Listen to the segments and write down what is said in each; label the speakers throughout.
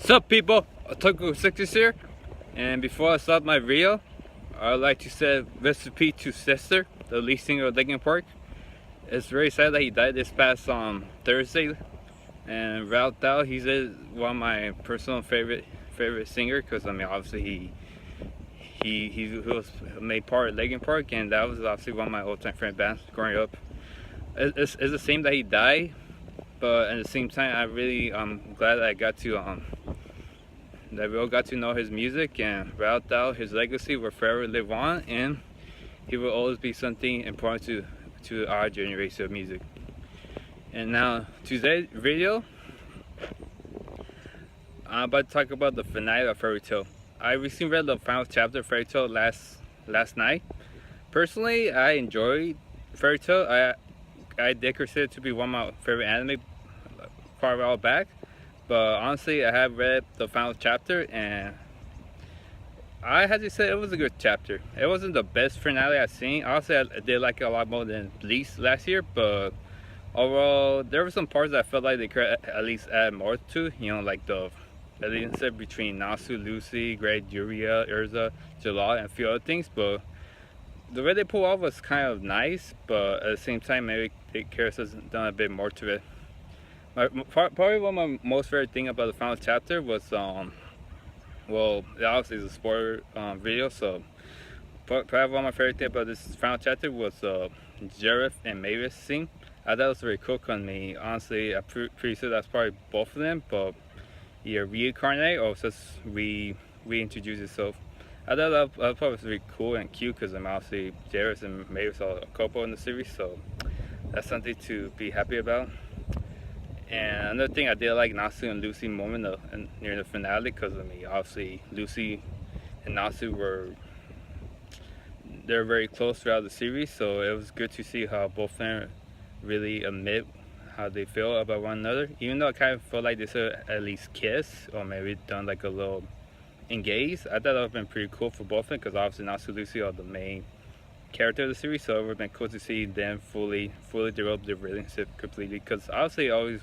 Speaker 1: Sup people, Otaku6 here, and before I start my video, I'd like to say recipe to Chester, the lead singer of Linkin Park. It's very sad that he died this past Thursday, and without doubt he's one of my personal favorite singer, because I mean obviously he was made part of Linkin Park, and that was obviously one of my all-time favorite bands growing up. It's a shame that he died, but at the same time I'm glad that I got to that we all got to know his music, and without doubt his legacy will forever live on, and he will always be something important to our generation of music. And now today's video, I'm about to talk about the finale of Fairy Tail. I recently read the final chapter of Fairy Tail last night. Personally, I enjoyed Fairy Tail. I did consider it to be one of my favorite anime quite a while back. But honestly, I have read the final chapter, and I had to say it was a good chapter. It wasn't the best finale I've seen. Honestly, I did like it a lot more than Bleach last year, but overall, there were some parts that I felt like they could at least add more to. You know, like the relationship between Nasu, Lucy, Great, Yuria, Urza, Jalal, and a few other things. But the way they pulled off was kind of nice, but at the same time, maybe the characters done a bit more to it. Probably one of my most favorite thing about the final chapter was, well, it obviously is a spoiler video, so probably one of my favorite things about this final chapter was Jareth and Mavis scene. I thought it was very cool on me. Honestly, I'm pretty sure that's probably both of them, but either reincarnate or just reintroduce yourself. I thought that part was really cool and cute, because I'm obviously Jareth and Mavis are a couple in the series, so that's something to be happy about. And another thing I did like Nasu and Lucy moment near the finale, because I mean obviously Lucy and Nasu they're very close throughout the series, so it was good to see how both of them really admit how they feel about one another. Even though I kind of felt like they should at least kiss, or maybe done like a little engage. I thought that would have been pretty cool for both of them, because obviously Nasu and Lucy are the main character of the series, so it would have been cool to see them fully develop their relationship completely, because obviously always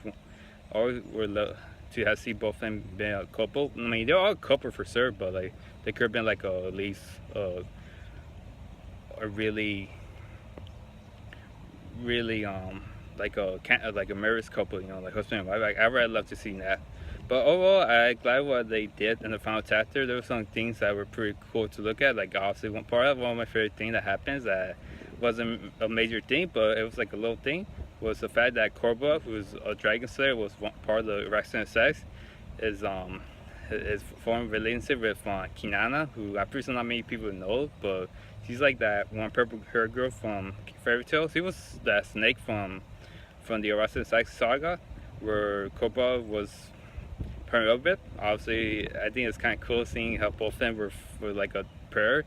Speaker 1: would love to have see both of them being a couple. I mean, they're all a couple for sure, but like they could have been like at least a really like a marriage couple, you know, like husband and wife. Like I would love to see that. But overall, I'm glad what they did in the final chapter. There were some things that were pretty cool to look at. Like obviously one of my favorite things that happens that wasn't a major thing, but it was like a little thing, was the fact that Korba, who's a dragon slayer, was part of the Raxan sex, is formed relationship with Kinana, who I'm pretty sure not many people know, but she's like that one purple hair girl from Fairy Tail. She was that snake from the Raxan sex saga, where Korba was pairing up with. Obviously, I think it's kind of cool seeing how both of them were like a pair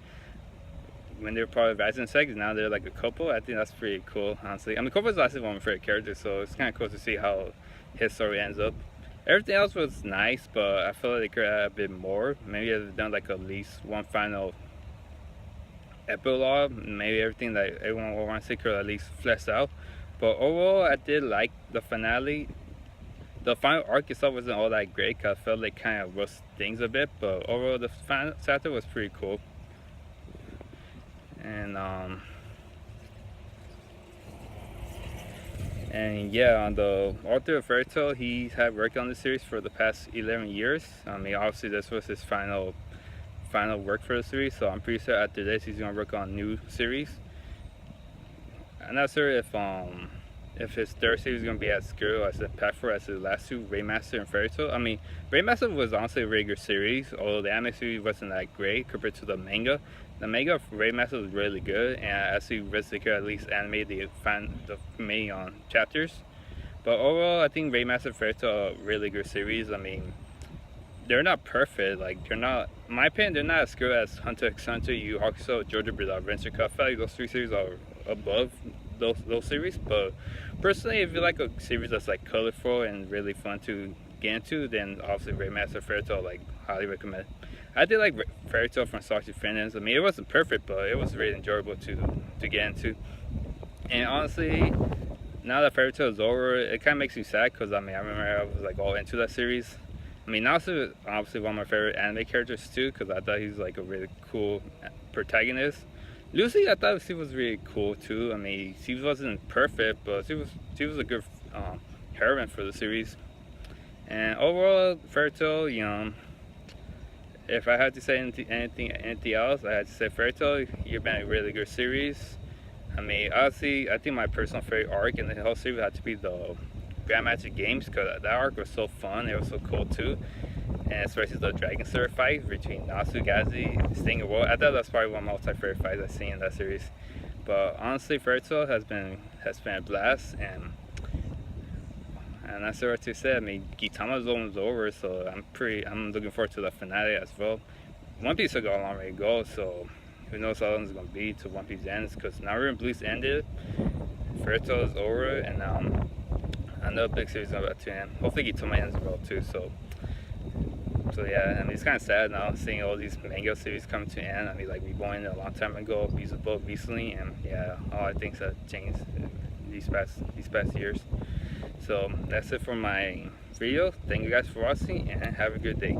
Speaker 1: when they were part of Raxan sex. Now they're like a couple. I think that's pretty cool, honestly. I mean, Korba's actually one of my favorite characters, so it's kind of cool to see how his story ends up. Everything else was nice, but I feel like they could add a bit more. Maybe they've done like at least one final epilogue. Maybe everything that everyone will want to see could at least flesh out. But overall, I did like the finale. The final arc itself wasn't all that great, because I felt like kind of rushed things a bit, but overall the final chapter was pretty cool. And yeah, on the author of Fairy Tail, he had worked on the series for the past 11 years. I mean, obviously this was his final work for the series, so I'm pretty sure after this he's gonna work on a new series. I'm not sure if his third series is going to be as good or as impactful as his last two, Raymaster and Fairy Tail. I mean, Raymaster was honestly a really good series, although the anime series wasn't that great compared to the manga. The manga of Raymaster was really good, and I actually wish they could at least animate the main chapters. But overall, I think Raymaster and Fairy Tail are a really good series. I mean, they're not perfect. Like, they're not, in my opinion, they're not as good as Hunter x Hunter, Yu Yu Hakusho, JoJo Bizarre Adventure. I feel like those three series are above those series. But personally, if you like a series that's like colorful and really fun to get into, then obviously Raymaster Fairy Tail, like, highly recommend. I did like Fairy Tail from start to finish. I mean, it wasn't perfect, but it was really enjoyable to get into. And honestly, now that Fairy Tail is over, it kind of makes me sad, because I mean, I remember I was like all into that series. I mean, Nasu is obviously one of my favorite anime characters too, because I thought he was like a really cool protagonist. Lucy, I thought she was really cool too. I mean, she wasn't perfect, but she was a good heroine for the series. And overall, Fairy Tail, if I had to say anything else, I had to say Fairy Tail. You've been a really good series. I mean, honestly, I think my personal favorite arc in the whole series had to be the Grandmaster Games, because that arc was so fun. It was so cool too, and especially the Dragon Sword fight between Natsu, Gazi, and Sting of War. I thought that's probably one of my favorite fights I've seen in that series. But honestly, Fairy Tail has been a blast, and that's what to say. I mean, Gintama's almost over, so I'm looking forward to the finale as well. One Piece will go a long way to go, so who knows how long it's gonna be till One Piece ends? Because Naruto and Bleach ended, Fairy Tail is over, and another big series is about to end. Hopefully Gintama ends well too. So yeah, I mean, it's kind of sad now seeing all these manga series come to end. I mean, like Reborn a long time ago, both recently, and yeah, all I think have changed these past years. So that's it for my video. Thank you guys for watching, and have a good day.